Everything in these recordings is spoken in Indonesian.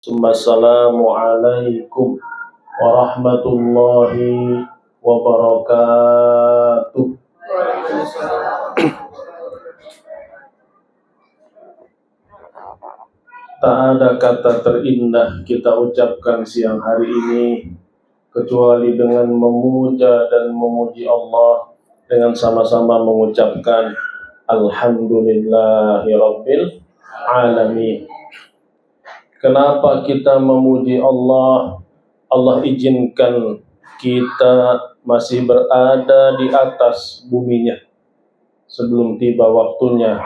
Assalamualaikum warahmatullahi wabarakatuh. Tak ada kata terindah kita ucapkan siang hari ini kecuali dengan memuja dan memuji Allah dengan sama-sama mengucapkan Alhamdulillahirabbil alamin. Kenapa kita memuji Allah? Allah izinkan kita masih berada di atas buminya. Sebelum tiba waktunya,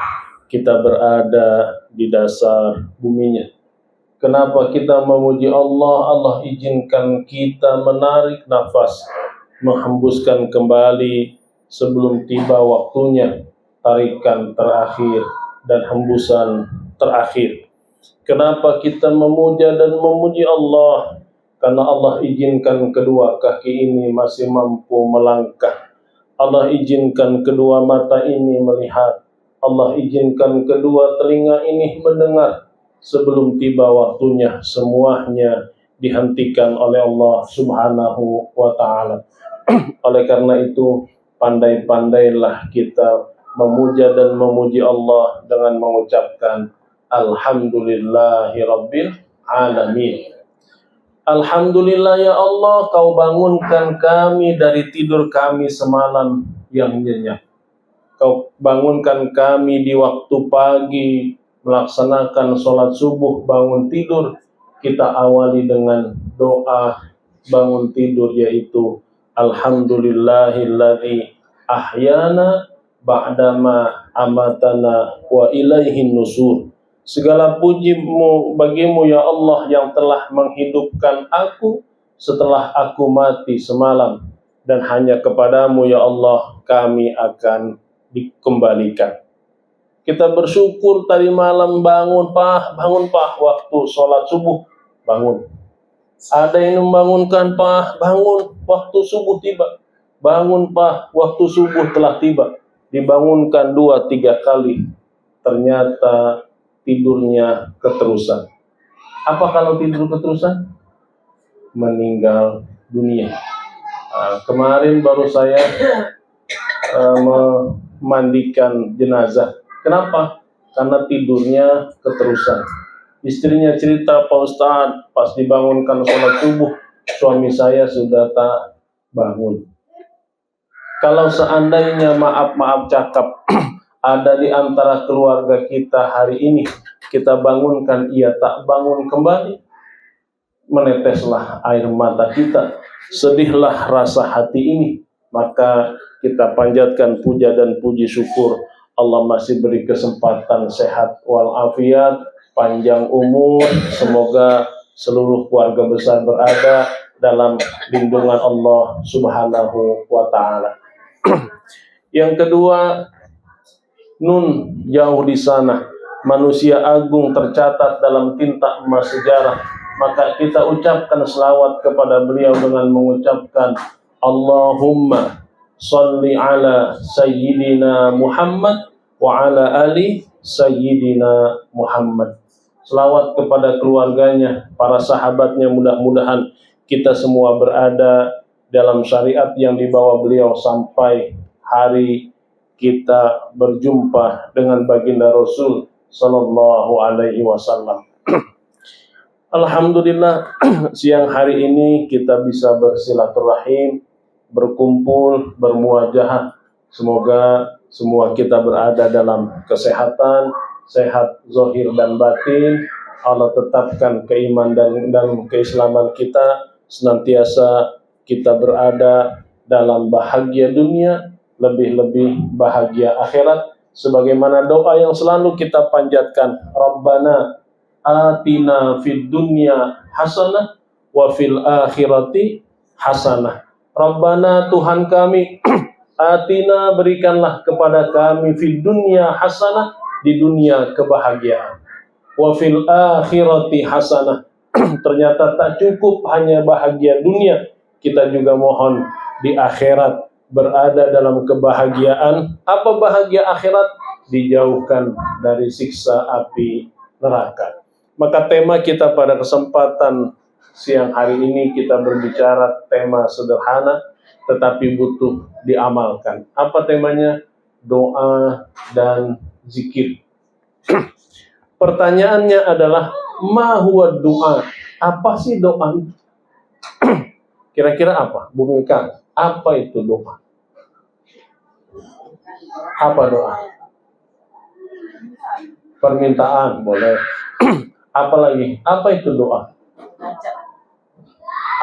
kita berada di dasar buminya. Kenapa kita memuji Allah? Allah izinkan kita menarik nafas, menghembuskan kembali sebelum tiba waktunya, tarikan terakhir dan hembusan terakhir. Kenapa kita memuja dan memuji Allah? Karena Allah izinkan kedua kaki ini masih mampu melangkah. Allah izinkan kedua mata ini melihat. Allah izinkan kedua telinga ini mendengar. Sebelum tiba waktunya, semuanya dihentikan oleh Allah Subhanahu wa ta'ala. Oleh karena itu, pandai-pandailah kita memuja dan memuji Allah dengan mengucapkan Alhamdulillahirabbil alamin. Alhamdulillah ya Allah, Kau bangunkan kami dari tidur kami semalam yang nyenyak. Kau bangunkan kami di waktu pagi, melaksanakan sholat subuh, bangun tidur. Kita awali dengan doa bangun tidur, yaitu Alhamdulillahilladzi ahyana ba'dama amatana wa ilaihin nusur. Segala pujimu bagimu ya Allah yang telah menghidupkan aku setelah aku mati semalam, dan hanya kepadamu ya Allah kami akan dikembalikan. Kita bersyukur tadi malam bangun pah waktu sholat subuh bangun. Ada yang membangunkan pah bangun waktu subuh tiba. Bangun pah waktu subuh telah tiba. Dibangunkan 2-3 kali. Ternyata tidurnya keterusan. Apa kalau tidur keterusan? Meninggal dunia. Kemarin baru saya memandikan jenazah. Kenapa? Karena tidurnya keterusan. Istrinya cerita, Pak Ustadz, pas dibangunkan sholat subuh, suami saya sudah tak bangun. Kalau seandainya maaf cakap, ada di antara keluarga kita hari ini, kita bangunkan, ia tak bangun kembali, meneteslah air mata kita, sedihlah rasa hati ini. Maka kita panjatkan puja dan puji syukur, Allah masih beri kesempatan sehat walafiat, panjang umur, semoga seluruh keluarga besar berada dalam lindungan Allah Subhanahu wa ta'ala. Yang kedua, Nun jauh di sana, manusia agung tercatat dalam tinta emas sejarah. Maka kita ucapkan selawat kepada beliau dengan mengucapkan Allahumma salli ala Sayyidina Muhammad wa ala ali Sayyidina Muhammad. Selawat kepada keluarganya, para sahabatnya, mudah-mudahan kita semua berada dalam syariat yang dibawa beliau sampai hari kita berjumpa dengan baginda Rasul sallallahu alaihi wasallam. Alhamdulillah, siang hari ini kita bisa bersilaturahim, berkumpul, bermuajahah. Semoga semua kita berada dalam kesehatan, sehat zahir dan batin. Allah tetapkan keimanan dan keislaman kita, senantiasa kita berada dalam bahagia dunia, lebih-lebih bahagia akhirat, sebagaimana doa yang selalu kita panjatkan, Rabbana atina fid dunya hasanah wa fil akhirati hasanah. Rabbana, Tuhan kami, atina, berikanlah kepada kami, fid dunya hasanah, di dunia kebahagiaan, wa fil akhirati hasanah. Ternyata tak cukup hanya bahagia dunia, kita juga mohon di akhirat berada dalam kebahagiaan. Apa bahagia akhirat? Dijauhkan dari siksa api neraka. Maka tema kita pada kesempatan siang hari ini, kita berbicara tema sederhana tetapi butuh diamalkan. Apa temanya? Doa dan zikir. Pertanyaannya adalah, ma huwa doa? Apa sih doa? Kira-kira apa? Bu Mika, apa itu doa? Apa doa? Permintaan, boleh. Apa lagi? Apa itu doa?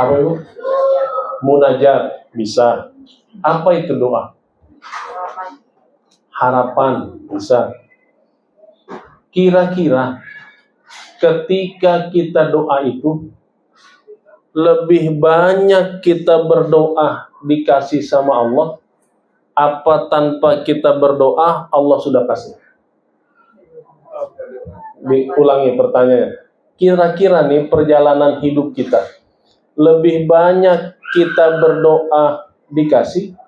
Apa itu? Munajat, bisa. Apa itu doa? Harapan, bisa. Kira-kira ketika kita doa itu, lebih banyak kita berdoa dikasih sama Allah, apa tanpa kita berdoa Allah sudah kasih? Diulangi pertanyaannya. Kira-kira nih perjalanan hidup kita, lebih banyak kita berdoa dikasih,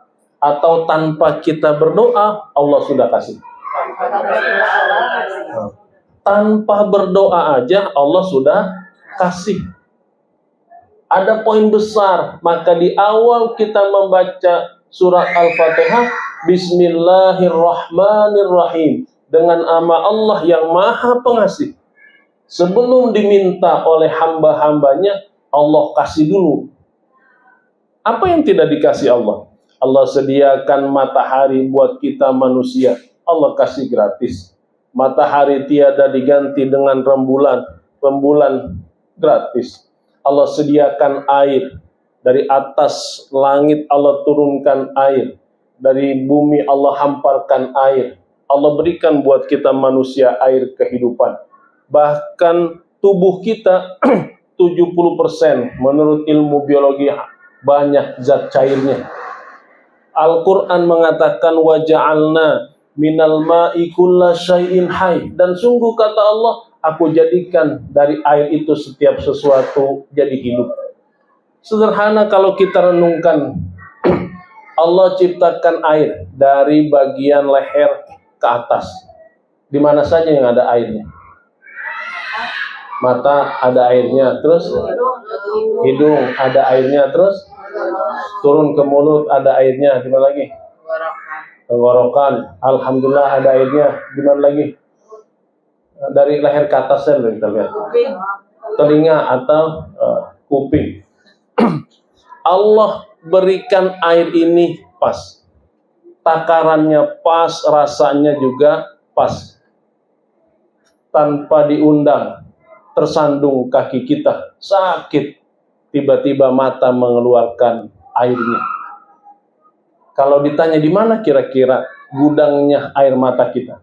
atau tanpa kita berdoa Allah sudah kasih? Tanpa berdoa aja Allah sudah kasih. Ada poin besar. Maka di awal kita membaca surat Al-Fatihah, Bismillahirrahmanirrahim, dengan nama Allah yang Maha Pengasih. Sebelum diminta oleh hamba-hambanya, Allah kasih dulu. Apa yang tidak dikasih Allah? Allah sediakan matahari buat kita manusia, Allah kasih gratis. Matahari tiada diganti dengan rembulan, rembulan gratis. Allah sediakan air, dari atas langit Allah turunkan air, dari bumi Allah hamparkan air. Allah berikan buat kita manusia air kehidupan. Bahkan tubuh kita 70% menurut ilmu biologi banyak zat cairnya. Al-Quran mengatakan waja'alna minal ma'i kulla syai'in hai, dan sungguh kata Allah, aku jadikan dari air itu setiap sesuatu jadi hidup. Sederhana kalau kita renungkan, Allah ciptakan air dari bagian leher ke atas. Di mana saja yang ada airnya? Mata ada airnya, terus hidung ada airnya, terus turun ke mulut ada airnya. Di mana lagi? Tenggorokan, alhamdulillah ada airnya. Di mana lagi? Dari leher ke atas kita lihat. Telinga atau kuping. Allah berikan air ini pas. Takarannya pas, rasanya juga pas. Tanpa diundang, tersandung kaki kita, sakit. Tiba-tiba mata mengeluarkan airnya. Kalau ditanya di mana kira-kira gudangnya air mata kita?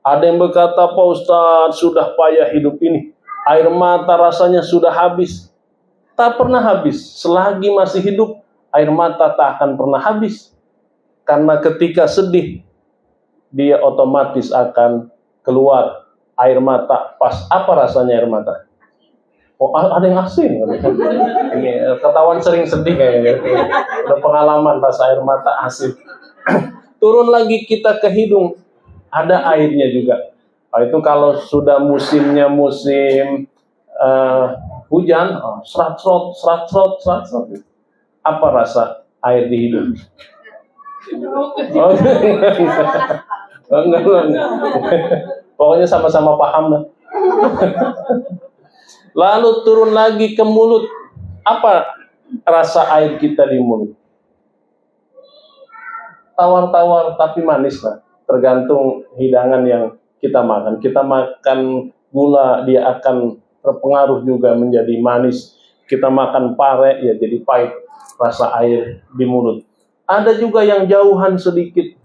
Ada yang berkata, Pak Ustadz, sudah payah hidup ini. Air mata rasanya sudah habis. Tak pernah habis. Selagi masih hidup, air mata tak akan pernah habis. Karena ketika sedih, dia otomatis akan keluar air mata. Pas apa rasanya air mata? Oh, ada yang asing. Ketahuan sering sedih kayaknya. Ada pengalaman rasa air mata asing. Turun lagi kita ke hidung, ada airnya juga. Nah, itu kalau sudah musimnya musim hujan, serat-serot. Apa rasa air di hidung? Enggak. Pokoknya sama-sama paham lah. Lalu turun lagi ke mulut. Apa rasa air kita di mulut? Tawar-tawar tapi manis lah. Tergantung hidangan yang kita makan. Kita makan gula, dia akan terpengaruh juga menjadi manis. Kita makan pare, ya jadi pahit rasa air di mulut. Ada juga yang jauhan sedikit.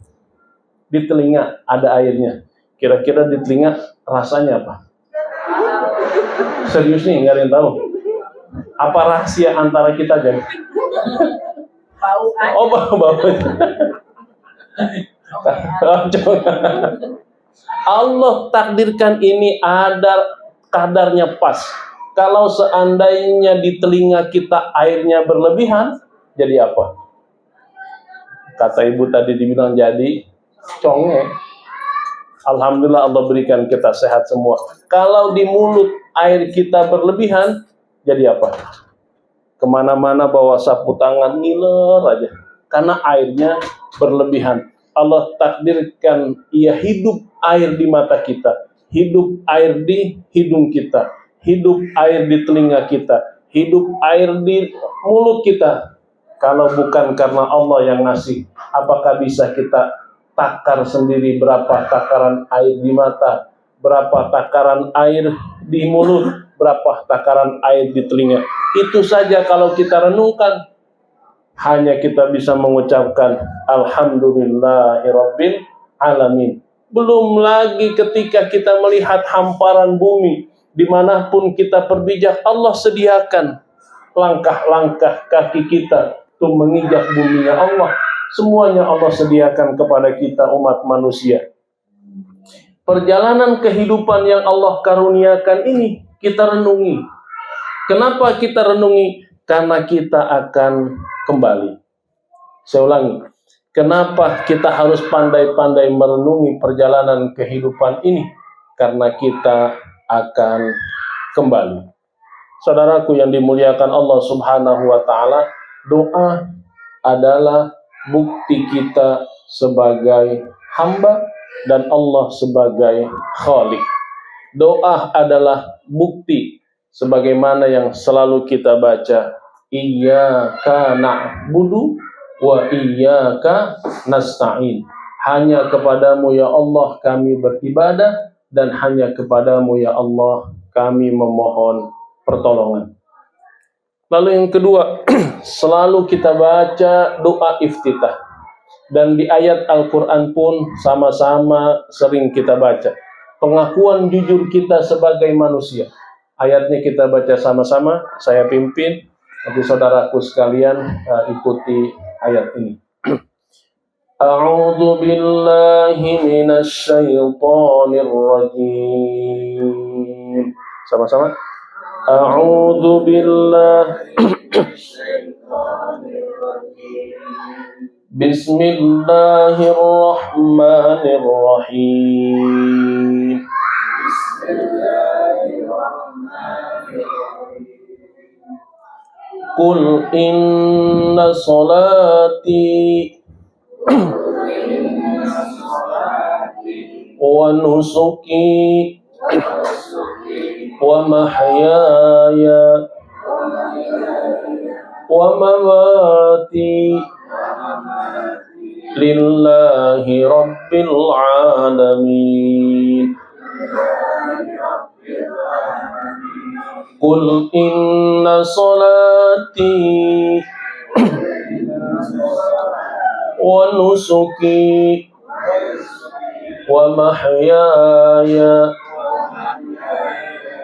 Di telinga ada airnya. Kira-kira di telinga rasanya apa? Serius nih, nggak ada yang tahu. Apa rahasia antara kita jadi? Bau. Oh, bau. Allah takdirkan ini ada kadarnya pas. Kalau seandainya di telinga kita airnya berlebihan, jadi apa? Kata ibu tadi dibilang jadi conge. Alhamdulillah Allah berikan kita sehat semua. Kalau di mulut air kita berlebihan, jadi apa? Kemana-mana bawa sapu tangan, ngiler aja. Karena airnya berlebihan. Allah takdirkan ia hidup air di mata kita, hidup air di hidung kita, hidup air di telinga kita, hidup air di mulut kita. Kalau bukan karena Allah yang ngasih, apakah bisa kita takar sendiri berapa takaran air di mata, berapa takaran air di mulut, berapa takaran air di telinga? Itu saja kalau kita renungkan, hanya kita bisa mengucapkan Alhamdulillahirabbil alamin. Belum lagi ketika kita melihat hamparan bumi, dimanapun kita berpijak, Allah sediakan langkah-langkah kaki kita untuk menginjak buminya Allah. Semuanya Allah sediakan kepada kita umat manusia. Perjalanan kehidupan yang Allah karuniakan ini kita renungi. Kenapa kita renungi? Karena kita akan kembali. Saya ulangi. Kenapa kita harus pandai-pandai merenungi perjalanan kehidupan ini? Karena kita akan kembali. Saudaraku yang dimuliakan Allah Subhanahu wa taala, doa adalah bukti kita sebagai hamba dan Allah sebagai Khalik. Doa adalah bukti sebagaimana yang selalu kita baca, Iyyaka na'budu wa iyyaka nasta'in. Hanya kepadamu ya Allah kami beribadah, dan hanya kepadamu ya Allah kami memohon pertolongan. Lalu yang kedua, selalu kita baca doa iftitah. Dan di ayat Al-Quran pun sama-sama sering kita baca. Pengakuan jujur kita sebagai manusia. Ayatnya kita baca sama-sama, saya pimpin, nanti saudaraku sekalian ikuti ayat ini. A'udzu billahi minasy syaithanir rajim. Sama-sama. A'udzu billahi Bismillahirrahmanirrahim. Qul inna salati wa nusuki wa mahyaya wa mamati lillahi rabbil alamin. Qul inna salati wa nusuki wa mahyaya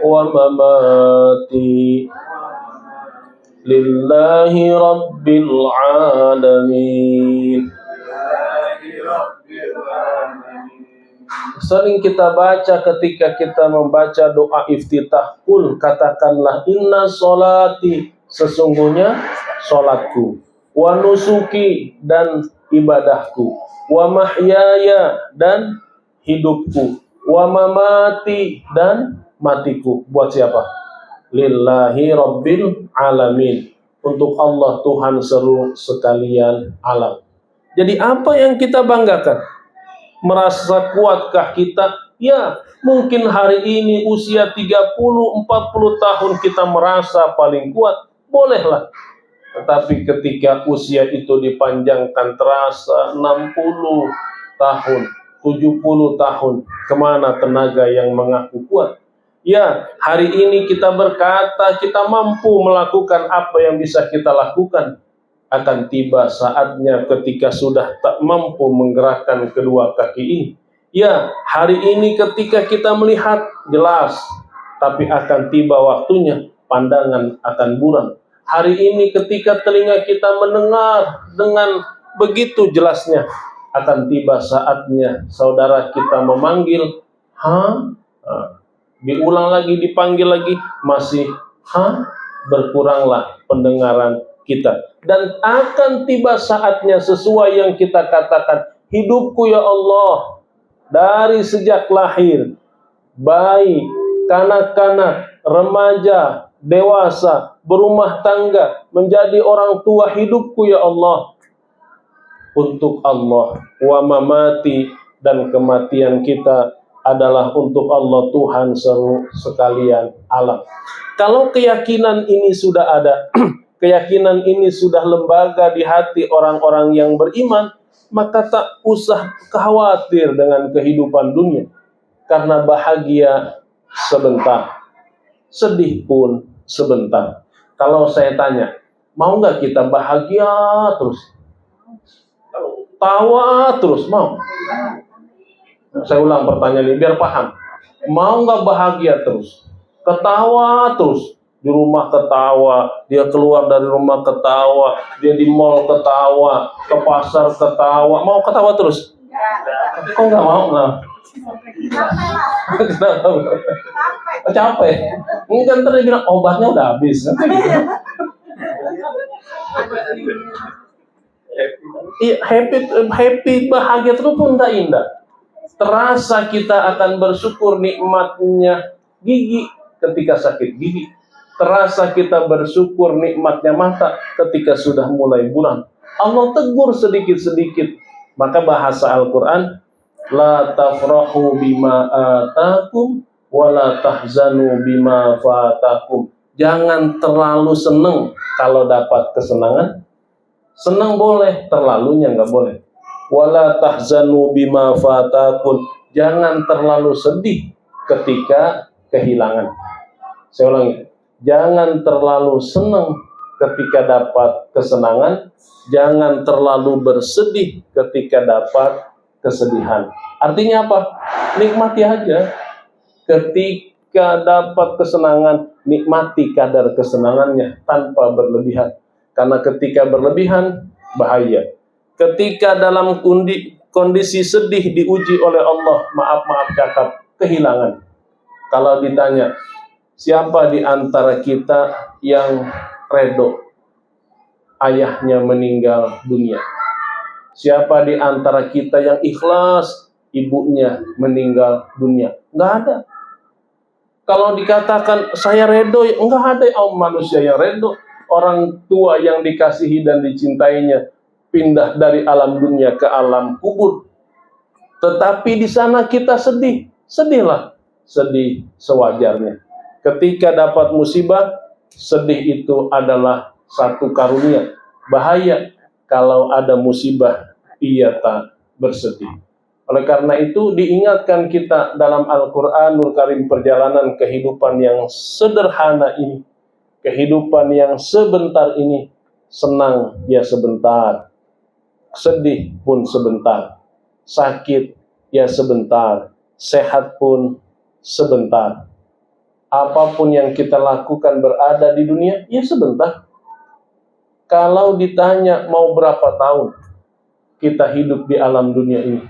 wa mamati lillahi rabbil alamin. Sering kita baca ketika kita membaca doa iftitah, Qul, katakanlah, inna sholati, sesungguhnya sholatku, wa nusuki, dan ibadahku, wa mahyaya, dan hidupku, wa mamati, dan matiku. Buat siapa? Lillahi rabbil alamin. Untuk Allah Tuhan seluruh sekalian alam. Jadi apa yang kita banggakan? Merasa kuatkah kita? Ya, mungkin hari ini usia 30-40 tahun kita merasa paling kuat. Bolehlah. Tetapi ketika usia itu dipanjangkan terasa 60 tahun, 70 tahun, kemana tenaga yang mengaku kuat? Ya, hari ini kita berkata kita mampu melakukan apa yang bisa kita lakukan. Akan tiba saatnya ketika sudah tak mampu menggerakkan kedua kaki ini. Ya, hari ini ketika kita melihat jelas, tapi akan tiba waktunya pandangan akan buram. Hari ini ketika telinga kita mendengar dengan begitu jelasnya, akan tiba saatnya saudara kita memanggil, diulang lagi, dipanggil lagi, masih berkuranglah pendengaran kita. Dan akan tiba saatnya sesuai yang kita katakan, hidupku ya Allah, dari sejak lahir, bayi, kanak-kanak, remaja, dewasa, berumah tangga, menjadi orang tua hidupku ya Allah untuk Allah. Wa mamati, dan kematian kita adalah untuk Allah, Tuhan seru sekalian alam. Kalau keyakinan ini sudah ada, keyakinan ini sudah lembaga di hati orang-orang yang beriman, maka tak usah khawatir dengan kehidupan dunia. Karena bahagia sebentar, sedih pun sebentar. Kalau saya tanya, mau nggak kita bahagia terus? Tawa terus, mau? Saya ulang pertanyaan ini biar paham. Mau nggak bahagia terus? Ketawa terus. Di rumah ketawa, dia keluar dari rumah ketawa, dia di mall ketawa, ke pasar ketawa. Mau ketawa terus? Kok nggak mau? Nah. Capek. Mungkin ntar dia bilang obatnya udah habis. Happy bahagia terus pun tak indah. Terasa kita akan bersyukur nikmatnya gigi ketika sakit gigi. Terasa kita bersyukur nikmatnya mata ketika sudah mulai buram. Allah tegur sedikit-sedikit. Maka bahasa Al-Quran, la tafrahu bima atakum wa la tahzanu bima fatakum. Jangan terlalu senang kalau dapat kesenangan. Senang boleh, terlalunya nggak boleh. Wala tahzanu bima fatakum. Jangan terlalu sedih ketika kehilangan. Saya ulangi. Jangan terlalu senang ketika dapat kesenangan. Jangan terlalu bersedih ketika dapat kesedihan. Artinya apa? Nikmati aja. Ketika dapat kesenangan, nikmati kadar kesenangannya tanpa berlebihan. Karena ketika berlebihan, bahaya. Ketika dalam kondisi sedih diuji oleh Allah, maaf cakap, kehilangan. Kalau ditanya, siapa di antara kita yang redo ayahnya meninggal dunia? Siapa di antara kita yang ikhlas ibunya meninggal dunia? Nggak ada. Kalau dikatakan saya redo, nggak ada manusia yang redo. Orang tua yang dikasihi dan dicintainya pindah dari alam dunia ke alam kubur. Tetapi di sana kita sedih. Sedihlah. Sedih sewajarnya. Ketika dapat musibah, sedih itu adalah satu karunia. Bahaya kalau ada musibah, ia tak bersedih. Oleh karena itu diingatkan kita dalam Al-Quranul Karim, perjalanan kehidupan yang sederhana ini, kehidupan yang sebentar ini, senang ya sebentar, sedih pun sebentar, sakit ya sebentar, sehat pun sebentar. Apapun yang kita lakukan berada di dunia, ya sebentar. Kalau ditanya mau berapa tahun kita hidup di alam dunia ini,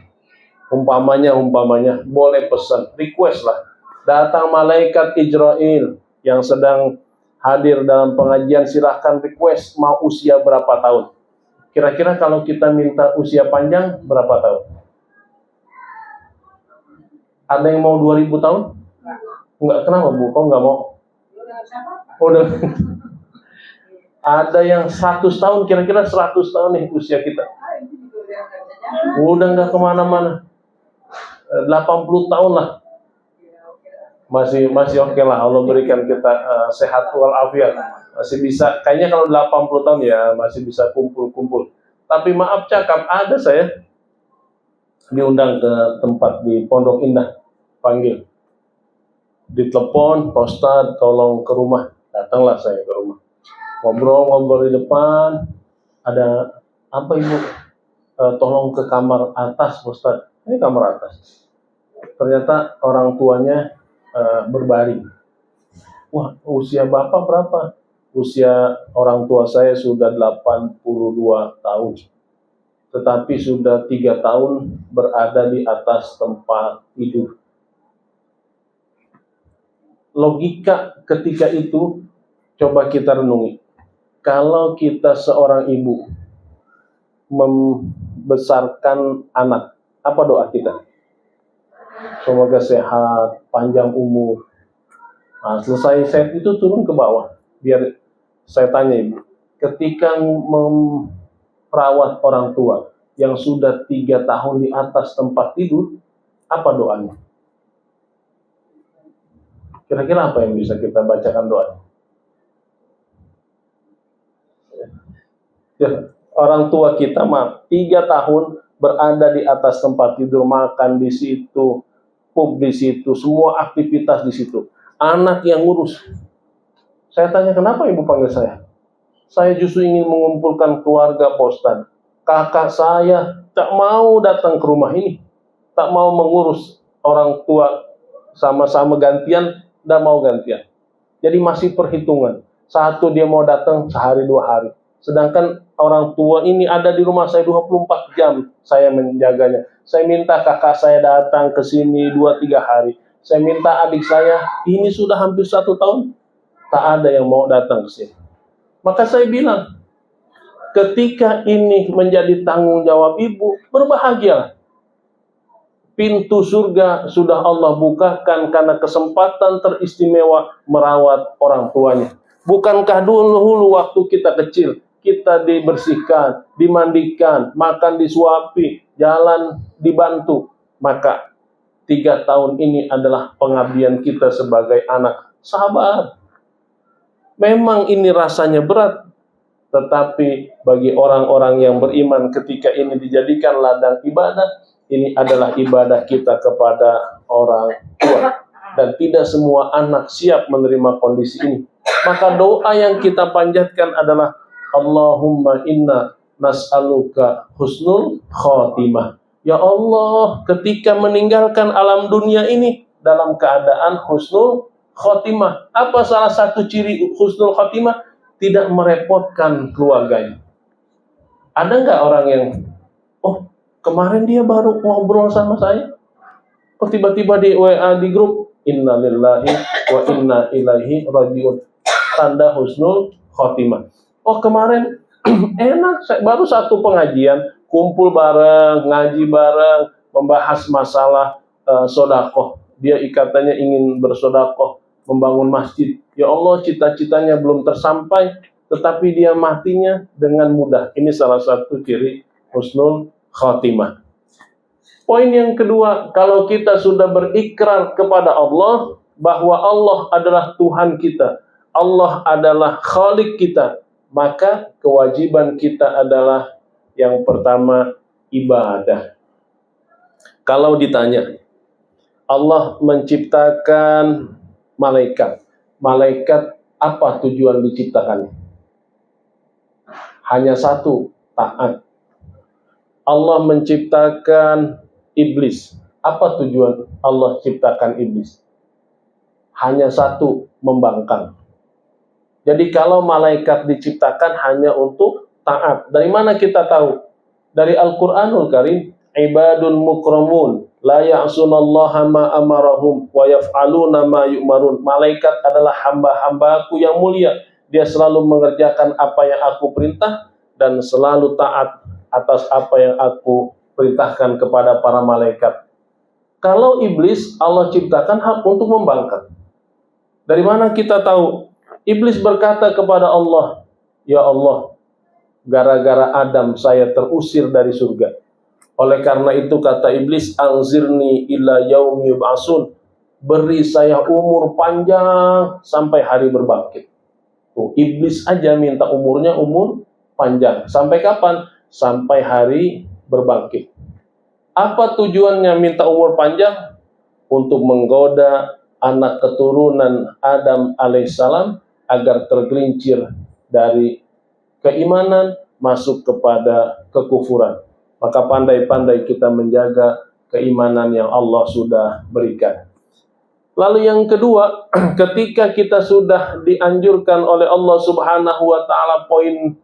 umpamanya boleh pesan, request lah. Datang malaikat Israel yang sedang hadir dalam pengajian, silahkan request mau usia berapa tahun. Kira-kira kalau kita minta usia panjang berapa tahun? Ada yang mau 2000 tahun? Enggak, kenapa Bu? Kok enggak mau? Udah. Ada yang 100 tahun, kira-kira 100 tahun nih usia kita. Udah enggak kemana-mana. 80 tahun lah. Masih oke lah, Allah berikan kita sehat walafiat. Masih bisa, kayaknya kalau 80 tahun ya masih bisa kumpul-kumpul. Tapi maaf cakap, ada saya diundang ke tempat di Pondok Indah, panggil. Ditelepon, Pak Ustadz tolong ke rumah. Datanglah saya ke rumah. Ngobrol di depan, ada apa Ibu? Tolong ke kamar atas Pak Ustadz. Ini kamar atas. Ternyata orang tuanya berbaring. Wah, usia Bapak berapa? Usia orang tua saya sudah 82 tahun. Tetapi sudah 3 tahun berada di atas tempat tidur. Logika ketika itu, coba kita renungi. Kalau kita seorang ibu membesarkan anak, apa doa kita? Semoga sehat, panjang umur. Nah, selesai set itu turun ke bawah. Biar saya tanya Ibu, ketika merawat orang tua yang sudah 3 tahun di atas tempat tidur, apa doanya? Kira-kira apa yang bisa kita bacakan doanya? Ya, orang tua kita 3 tahun berada di atas tempat tidur, makan di situ, pup di situ, semua aktivitas di situ. Anak yang ngurus. Saya tanya, kenapa Ibu panggil saya? Saya justru ingin mengumpulkan keluarga Pak Ustadz. Kakak saya tak mau datang ke rumah ini, tak mau mengurus orang tua sama-sama gantian, tidak mau gantian. Jadi masih perhitungan. Satu dia mau datang sehari 2 hari. Sedangkan orang tua ini ada di rumah saya 24 jam saya menjaganya. Saya minta kakak saya datang ke sini 2-3 hari. Saya minta adik saya, ini sudah hampir 1 tahun, tak ada yang mau datang ke sini. Maka saya bilang, ketika ini menjadi tanggung jawab ibu, berbahagialah. Pintu surga sudah Allah bukakan karena kesempatan teristimewa merawat orang tuanya. Bukankah dulu waktu kita kecil, kita dibersihkan, dimandikan, makan disuapi, jalan dibantu. Maka 3 tahun ini adalah pengabdian kita sebagai anak. Sabar. Memang ini rasanya berat, tetapi bagi orang-orang yang beriman ketika ini dijadikan ladang ibadah, ini adalah ibadah kita kepada orang tua. Dan tidak semua anak siap menerima kondisi ini. Maka doa yang kita panjatkan adalah Allahumma inna nas'aluka husnul khotimah. Ya Allah, ketika meninggalkan alam dunia ini dalam keadaan husnul khotimah. Apa salah satu ciri husnul khotimah? Tidak merepotkan keluarganya. Ada nggak orang yang, oh kemarin dia baru ngobrol sama saya, oh tiba-tiba di WA di grup, inna lillahi wa inna ilaihi rajiun, tanda husnul khotimah. Oh kemarin enak, saya baru satu pengajian, kumpul bareng, ngaji bareng, membahas masalah sodakoh. Dia ikatannya ingin bersodakoh, membangun masjid. Ya Allah, cita-citanya belum tersampai, tetapi dia matinya dengan mudah. Ini salah satu ciri husnul khatimah. Poin yang kedua, kalau kita sudah berikrar kepada Allah bahwa Allah adalah Tuhan kita, Allah adalah Khalik kita, maka kewajiban kita adalah yang pertama ibadah. Kalau ditanya, Allah menciptakan malaikat. Malaikat apa tujuan diciptakannya? Hanya satu, taat. Allah menciptakan iblis. Apa tujuan Allah ciptakan iblis? Hanya satu, membangkang. Jadi kalau malaikat diciptakan hanya untuk taat. Dari mana kita tahu? Dari Al-Quranul Karim. Ibadun mukramun la ya'sunallaha ma amarahum wa yaf'aluna ma yu'marun. Malaikat adalah hamba-hambaku yang mulia. Dia selalu mengerjakan apa yang aku perintah dan selalu taat atas apa yang aku perintahkan kepada para malaikat. Kalau iblis Allah ciptakan hak untuk membangkang. Dari mana kita tahu? Iblis berkata kepada Allah, ya Allah, gara-gara Adam saya terusir dari surga. Oleh karena itu kata iblis, anzirni ila yaumi yub'atsun, beri saya umur panjang sampai hari berbangkit. Tuh, iblis aja minta umurnya umur panjang. Sampai kapan? Sampai hari berbangkit. Apa tujuannya minta umur panjang? Untuk menggoda anak keturunan Adam alaihissalam agar tergelincir dari keimanan masuk kepada kekufuran. Maka pandai-pandai kita menjaga keimanan yang Allah sudah berikan. Lalu yang kedua, ketika kita sudah dianjurkan oleh Allah Subhanahu wa taala poin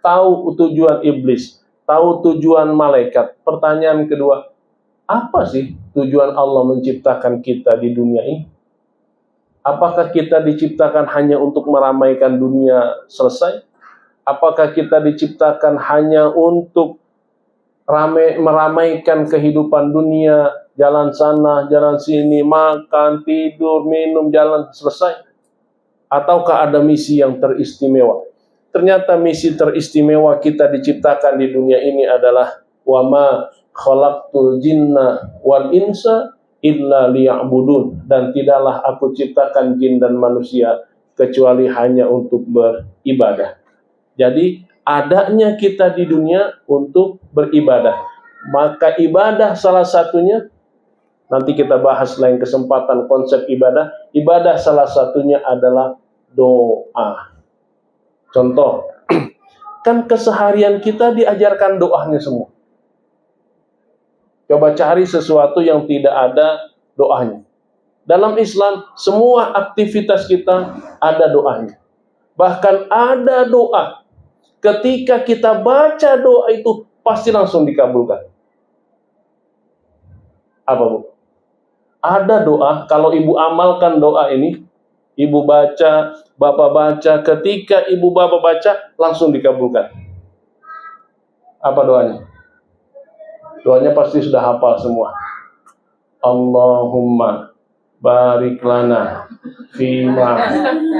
tahu tujuan iblis, tahu tujuan malaikat. Pertanyaan kedua, apa sih tujuan Allah menciptakan kita di dunia ini? Apakah kita diciptakan hanya untuk meramaikan dunia selesai? Apakah kita diciptakan hanya untuk meramaikan kehidupan dunia jalan sana, jalan sini, makan, tidur, minum, jalan, selesai. Ataukah ada misi yang teristimewa? Ternyata misi teristimewa kita diciptakan di dunia ini adalah wa ma khalaqtul jinna wal insa illa liya'budun, dan tidaklah aku ciptakan jin dan manusia kecuali hanya untuk beribadah. Jadi adanya kita di dunia untuk beribadah. Maka ibadah salah satunya, nanti kita bahas lain kesempatan konsep ibadah. Ibadah salah satunya adalah doa. Contoh, kan keseharian kita diajarkan doanya semua. Coba cari sesuatu yang tidak ada doanya. Dalam Islam, semua aktivitas kita ada doanya. Bahkan ada doa. Ketika kita baca doa itu, pasti langsung dikabulkan. Apa, Bu? Ada doa, kalau ibu amalkan doa ini, ibu baca, bapak baca, ketika ibu bapak baca, langsung dikabulkan. Apa doanya? Doanya pasti sudah hafal semua. Allahumma barik lana fima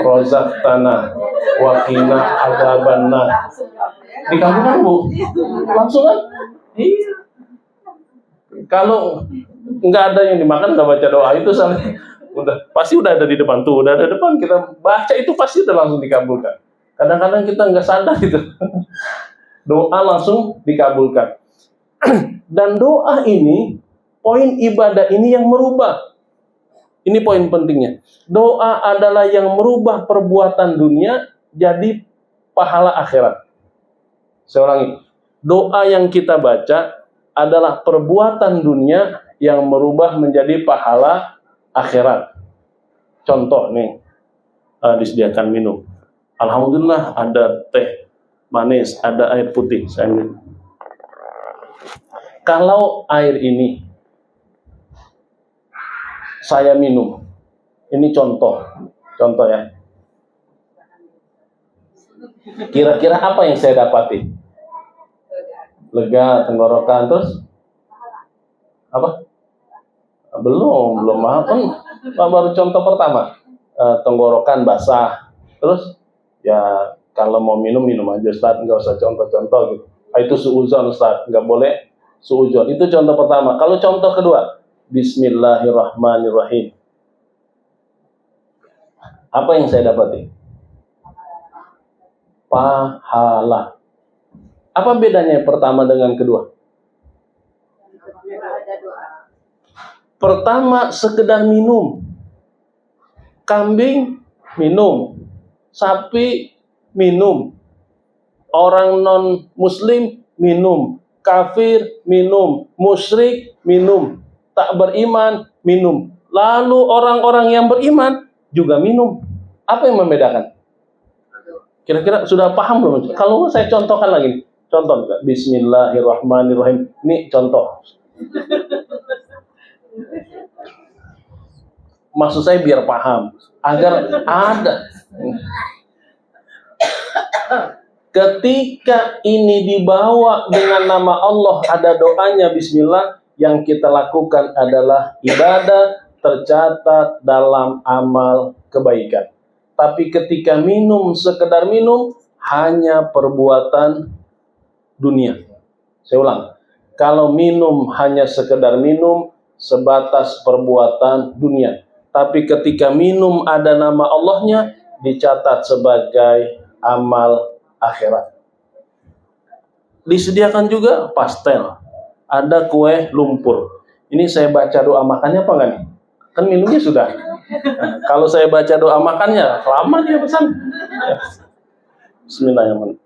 rozaqtana wa qina adzabannar. Dikabulkan, Bu? Langsung kan? Iya. Kalau nggak ada yang dimakan, nggak baca doa itu salah. Pasti udah ada di depan tuh, udah ada depan, kita baca itu pasti udah langsung dikabulkan. Kadang-kadang kita nggak sadar itu. Doa langsung dikabulkan. Dan doa ini, poin ibadah ini yang merubah. Ini poin pentingnya. Doa adalah yang merubah perbuatan dunia jadi pahala akhirat. Saya ulangi. Doa yang kita baca adalah perbuatan dunia yang merubah menjadi pahala akhirat. Contoh nih, disediakan minum. Alhamdulillah ada teh manis, ada air putih. Saya minum. Kalau air ini saya minum, ini contoh ya. Kira-kira apa yang saya dapati? Lega tenggorokan, terus apa? Belum kan baru contoh pertama. Tenggorokan basah. Terus ya kalau mau minum aja Ustaz, nggak usah contoh-contoh gitu. Itu suudzon Ustaz, nggak boleh suudzon. Itu contoh pertama. Kalau contoh kedua, Bismillahirrahmanirrahim. Apa yang saya dapati? Pahala. Apa bedanya pertama dengan kedua? Pertama sekedar minum. Kambing minum, sapi minum, orang non muslim minum, kafir minum, musyrik minum, tak beriman minum. Lalu orang-orang yang beriman juga minum. Apa yang membedakan? Kira-kira sudah paham belum? Kalau saya contohkan lagi. Contoh, Bismillahirrahmanirrahim. Ini contoh. Maksud saya biar paham, agar ada. Ketika ini dibawa dengan nama Allah, ada doanya Bismillah, yang kita lakukan adalah ibadah, tercatat dalam amal kebaikan. Tapi ketika minum, sekedar minum, hanya perbuatan dunia. Saya ulang, kalau minum hanya sekedar minum, sebatas perbuatan dunia. Tapi ketika minum ada nama Allahnya, dicatat sebagai amal akhirat. Disediakan juga pastel, ada kue lumpur. Ini saya baca doa makannya apa enggak nih? Kan minumnya sudah. Nah, kalau saya baca doa makannya, lama dia pesan. Bismillahirrahmanirrahim.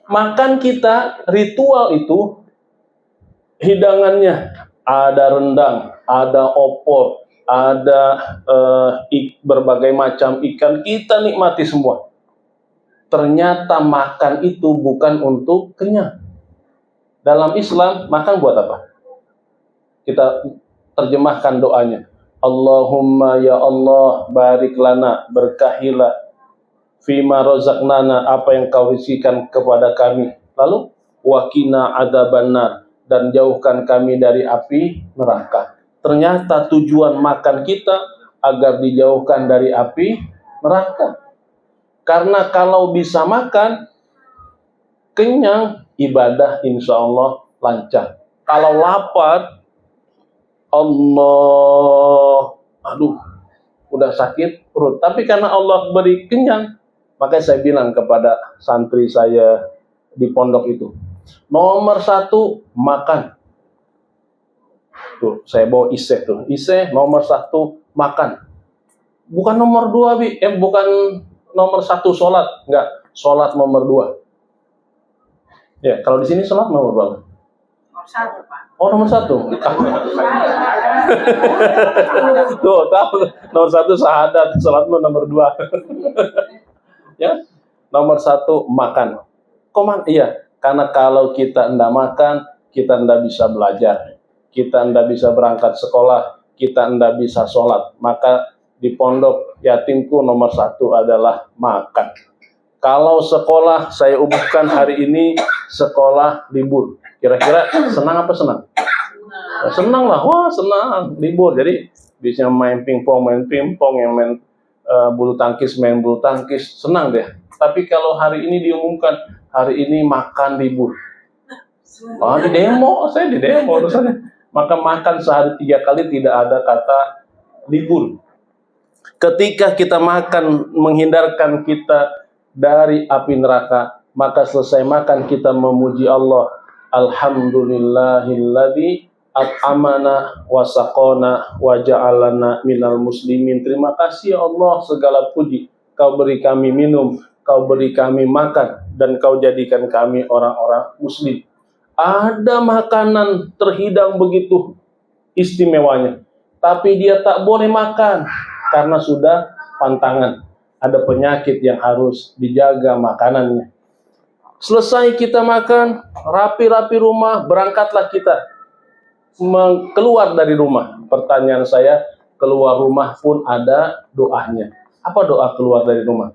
Makan kita, ritual itu, hidangannya ada rendang, ada opor, ada berbagai macam ikan, kita nikmati semua. Ternyata makan itu bukan untuk kenyang. Dalam Islam, makan buat apa? Kita terjemahkan doanya. Allahumma ya Allah barik lana, berkahilah fima rozaqnana, apa yang kau rizkikan kepada kami. Lalu waqina adzabannar, dan jauhkan kami dari api neraka. Ternyata tujuan makan kita agar dijauhkan dari api neraka. Karena kalau bisa makan, kenyang, ibadah insya Allah lancar. Kalau lapar, Allah, aduh, udah sakit perut. Tapi karena Allah beri kenyang, makanya saya bilang kepada santri saya di pondok itu, nomor 1 makan. Tuh, saya bawa ise tuh. Ise nomor 1 makan. Bukan nomor 2, bukan nomor 1 sholat. Enggak, sholat nomor 2. Ya, kalau di sini sholat nomor berapa? Nomor 1, Pak. Oh, nomor 1. Tuh, tahu. Nomor 1 syahadat, sholat nomor 2. Ya, nomor 1 makan. Iya, karena kalau kita enggak makan, kita enggak bisa belajar. Kita enggak bisa berangkat sekolah, kita enggak bisa sholat. Maka di pondok yatimku nomor 1 adalah makan. Kalau sekolah, saya umumkan hari ini sekolah libur. Kira-kira senang apa senang? Senang lah, wah senang libur. Jadi bisa main pingpong, yang main bulu tangkis, main bulu tangkis, senang deh. Tapi kalau hari ini diumumkan, hari ini makan libur. Oh, di demo, saya di demo urusannya. Maka makan sehari 3 kali, tidak ada kata libur. Ketika kita makan menghindarkan kita dari api neraka, maka selesai makan kita memuji Allah. Alhamdulillahilladzi at'amana wa saqana wa ja'alana minal muslimin. Terima kasih ya Allah, segala puji. Kau beri kami minum, kau beri kami makan, dan kau jadikan kami orang-orang muslim. Ada makanan terhidang begitu istimewanya, tapi dia tak boleh makan karena sudah pantangan. Ada penyakit yang harus dijaga makanannya. Selesai kita makan, rapi-rapi rumah, berangkatlah kita keluar dari rumah. Pertanyaan saya, keluar rumah pun ada doanya. Apa doa keluar dari rumah?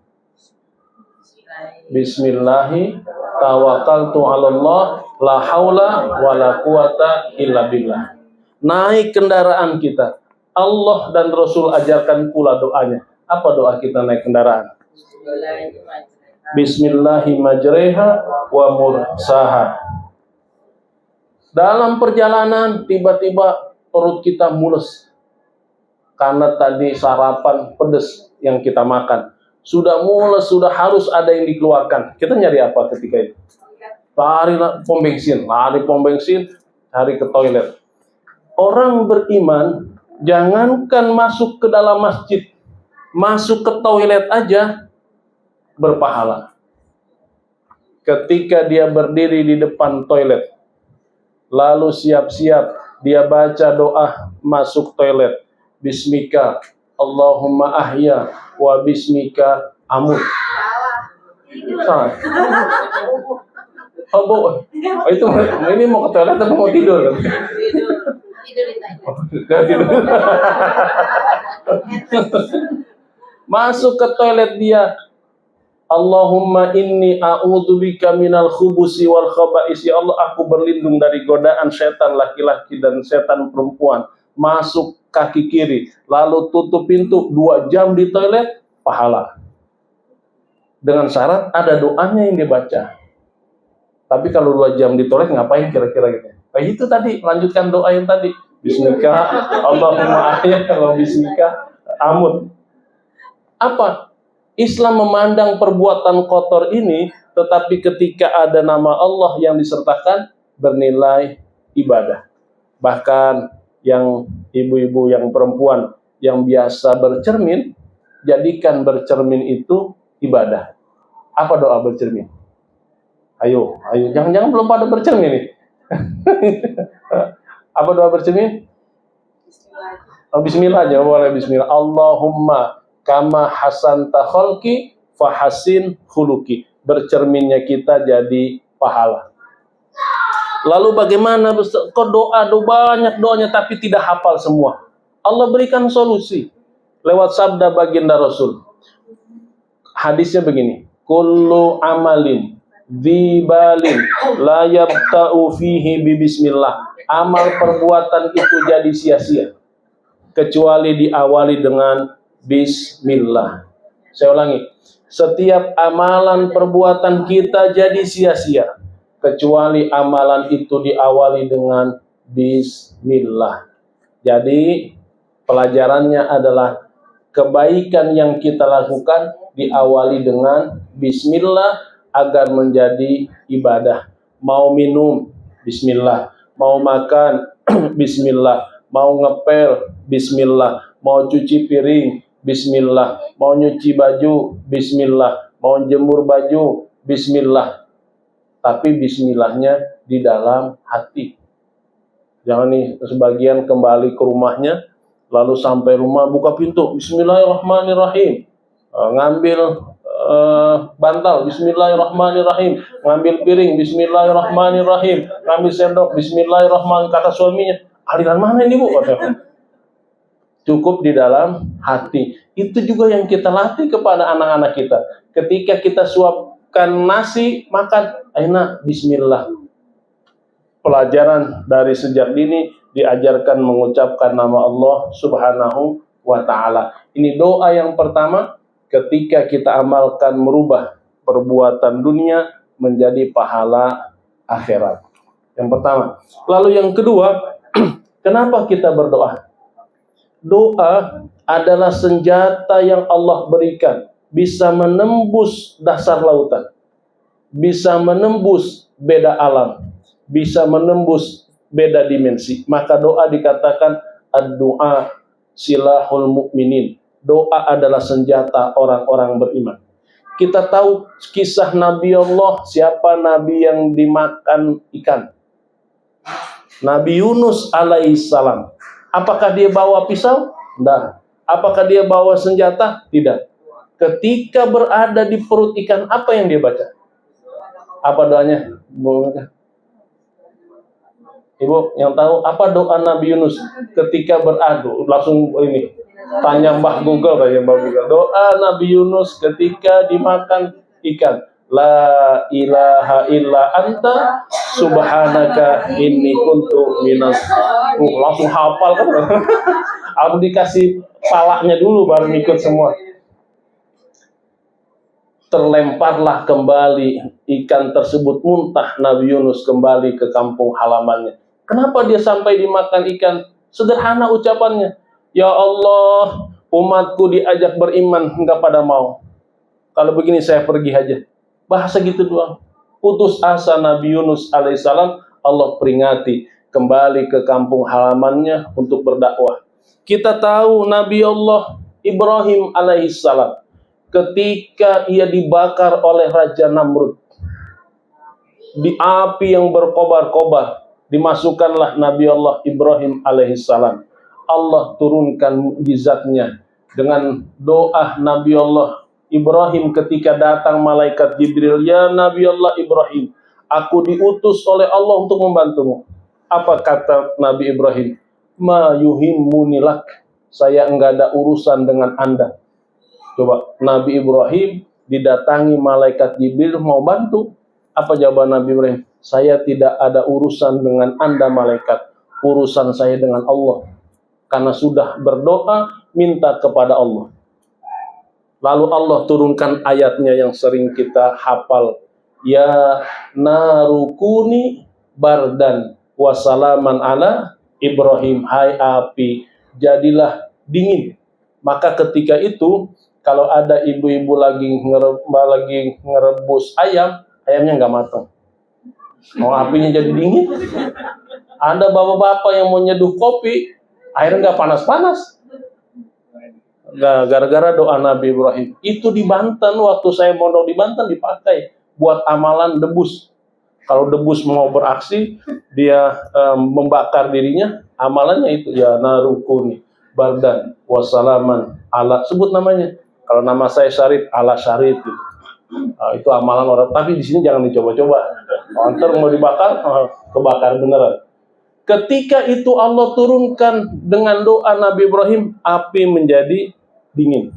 Bismillahi tawakkaltu 'alallah la haula wala quwata illa billah. Naik kendaraan kita, Allah dan Rasul ajarkan pula doanya. Apa doa kita naik kendaraan? Bismillahi majreha wa mursaha. Dalam perjalanan tiba-tiba perut kita mules karena tadi sarapan pedas yang kita makan. Sudah mules, sudah harus ada yang dikeluarkan. Kita nyari apa ketika itu? Lari pom bensin, cari ke toilet. Orang beriman jangankan masuk ke dalam masjid, masuk ke toilet aja berpahala. Ketika dia berdiri di depan toilet, lalu siap-siap dia baca doa masuk toilet. Bismika Allahumma ahya wa bismika amut. Salah. Oh, itu ini mau ke toilet atau mau tidur? Tidur. Masuk ke toilet dia. Allahumma inni a'udzubika minal khubusi wal khaba'is. Ya Allah, aku berlindung dari godaan setan laki-laki dan setan perempuan. Masuk kaki kiri, lalu tutup pintu 2 jam di toilet, pahala. Dengan syarat ada doanya yang dibaca. Tapi kalau 2 jam di toilet ngapain kira-kira gitu? Nah, itu tadi, lanjutkan doa yang tadi. Bismika Allahumma ahya wa bismika amut. Apa? Islam memandang perbuatan kotor ini, tetapi ketika ada nama Allah yang disertakan, bernilai ibadah. Bahkan yang ibu-ibu, yang perempuan, yang biasa bercermin, jadikan bercermin itu ibadah. Apa doa bercermin? Ayo, jangan-jangan belum pada bercermin nih. Apa doa bercermin? Bismillah aja, boleh bismillah. Allahumma kama hasanta khalqi fahasin khuluqi. Bercerminnya kita jadi pahala. Lalu bagaimana? Kok doa banyak doanya tapi tidak hafal semua. Allah berikan solusi lewat sabda baginda Rasul. Hadisnya begini, kullu amalin Dzibalin la yabta'u fihi bi bismillah. Amal perbuatan itu jadi sia-sia kecuali diawali dengan bismillah. Saya ulangi, setiap amalan perbuatan kita jadi sia-sia kecuali amalan itu diawali dengan bismillah. Jadi pelajarannya adalah kebaikan yang kita lakukan diawali dengan bismillah agar menjadi ibadah. Mau minum, bismillah. Mau makan, bismillah. Mau ngepel, bismillah. Mau cuci piring, bismillah. Mau nyuci baju, bismillah. Mau jemur baju, bismillah. Tapi bismillahnya di dalam hati. Jangan nih sebagian kembali ke rumahnya, lalu sampai rumah buka pintu, bismillahirrahmanirrahim. Ngambil bantal, bismillahirrahmanirrahim. Ngambil piring, bismillahirrahmanirrahim. Ngambil sendok, bismillahirrahmanirrahim. Kata suaminya, aliran mana ini bu? Cukup di dalam hati. Itu juga yang kita latih kepada anak-anak kita. Ketika kita suapkan nasi, makan, enak, bismillah. Pelajaran dari sejak dini diajarkan mengucapkan nama Allah Subhanahu wa ta'ala. Ini doa yang pertama ketika kita amalkan merubah perbuatan dunia menjadi pahala akhirat. Yang pertama. Lalu yang kedua, kenapa kita berdoa? Doa adalah senjata yang Allah berikan, bisa menembus dasar lautan, bisa menembus beda alam, bisa menembus beda dimensi. Maka doa dikatakan ad-du'a silahul mu'minin. Doa adalah senjata orang-orang beriman. Kita tahu kisah Nabi Allah, siapa Nabi yang dimakan ikan? Nabi Yunus alaihissalam. Apakah dia bawa pisau? Tidak. Apakah dia bawa senjata? Tidak. Ketika berada di perut ikan, apa yang dia baca? Apa doanya? Ibu yang tahu apa doa Nabi Yunus ketika beradu? Langsung ini tanya Mbah Google aja, Mbah Google. Doa Nabi Yunus ketika dimakan ikan. La ilaha illa anta subhanaka inni kuntu minas. Langsung hafal kan? Aku dikasih palaknya dulu baru ikut semua. Terlemparlah kembali ikan tersebut, muntah Nabi Yunus kembali ke kampung halamannya. Kenapa dia sampai dimakan ikan? Sederhana ucapannya. Ya Allah, umatku diajak beriman, enggak pada mau. Kalau begini saya pergi aja. Bahasa gitu doang. Putus asa Nabi Yunus alaihissalam, Allah peringati kembali ke kampung halamannya untuk berdakwah. Kita tahu Nabi Allah Ibrahim alaihissalam ketika ia dibakar oleh Raja Namrud di api yang berkobar-kobar, dimasukkanlah Nabi Allah Ibrahim alaihissalam. Allah turunkan mukjizatnya dengan doa Nabi Allah Ibrahim ketika datang malaikat Jibril, ya Nabi Allah Ibrahim, aku diutus oleh Allah untuk membantumu. Apa kata Nabi Ibrahim? Ma yuhimmunilak, saya enggak ada urusan dengan Anda. Coba, Nabi Ibrahim didatangi malaikat Jibril mau bantu. Apa jawaban Nabi Ibrahim? Saya tidak ada urusan dengan Anda malaikat. Urusan saya dengan Allah. Karena sudah berdoa, minta kepada Allah. Lalu Allah turunkan ayatnya yang sering kita hafal. Ya narukuni bardan wasalaman ala Ibrahim. Hai api, jadilah dingin. Maka ketika itu, kalau ada ibu-ibu lagi ngerebus ayam, ayamnya nggak matang. Mau apinya jadi dingin. Ada bapak-bapak yang mau nyeduh kopi, airnya nggak panas-panas. Gara-gara doa Nabi Ibrahim. Itu di Banten, waktu saya mondok di Banten dipakai buat amalan debus. Kalau debus mau beraksi, dia membakar dirinya, amalannya itu ya narukuni bardan wasalaman ala, sebut namanya. Kalau nama saya Syarif, ala Syarif gitu. Itu amalan orang. Tapi di sini jangan dicoba-coba. Ntar mau dibakar, kebakar beneran. Ketika itu Allah turunkan dengan doa Nabi Ibrahim, api menjadi dingin.